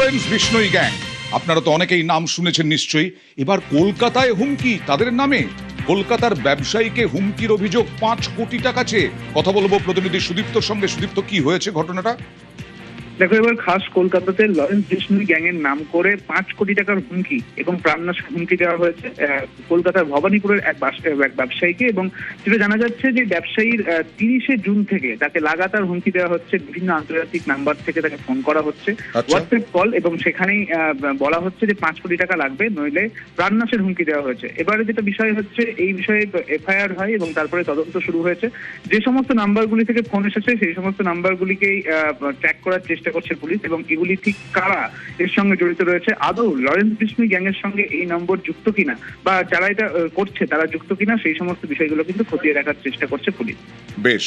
Lawrence Bishnoi gang, আপনারা তো অনেকেই নাম শুনেছেন নিশ্চয়ই। এবার কলকাতায় হুমকি তাদের নামে। কলকাতার ব্যবসায়ীকে হুমকির অভিযোগ, 5 কোটি টাকা চেয়ে। কথা বলবো প্রতিনিধি সুদীপ্তর সঙ্গে। সুদীপ্ত, কি হয়েছে ঘটনাটা? দেখো, এবার খাস কলকাতাতে লরেন্স বিষ্ণুই গ্যাং এর নাম করে 5 কোটি টাকার হুমকি এবং প্রাণনাশের হুমকি দেওয়া হয়েছে কলকাতার ভবানীপুরের এক ব্যবসায়ীকে। এবং যেটা জানা যাচ্ছে যে ব্যবসায়ীর 30শে জুন থেকে তাকে লাগাতার হুমকি দেওয়া হচ্ছে, বিভিন্ন আন্তর্জাতিক নাম্বার থেকে তাকে ফোন করা হচ্ছে, হোয়াটসঅ্যাপ কল, এবং সেখানেই বলা হচ্ছে যে 5 কোটি টাকা লাগবে, নইলে প্রাণনাশের হুমকি দেওয়া হয়েছে। এবারে যেটা বিষয় হচ্ছে, এই বিষয়ে এফআইআর হয় এবং তারপরে তদন্ত শুরু হয়েছে। যে সমস্ত নাম্বারগুলি থেকে ফোন এসেছে সেই সমস্ত নাম্বারগুলিকেই ট্র্যাক করার চেষ্টা করছে পুলিশ, এবং এগুলি ঠিক কারা এর সঙ্গে জড়িত রয়েছে, আদৌ লরেন্স বিষ্ণুই গ্যাং এর সঙ্গে এই নম্বর যুক্ত কিনা বা যারা এটা করছে তারা যুক্ত কিনা, সেই সমস্ত বিষয়গুলো কিন্তু খতিয়ে দেখার চেষ্টা করছে পুলিশ। বেশ।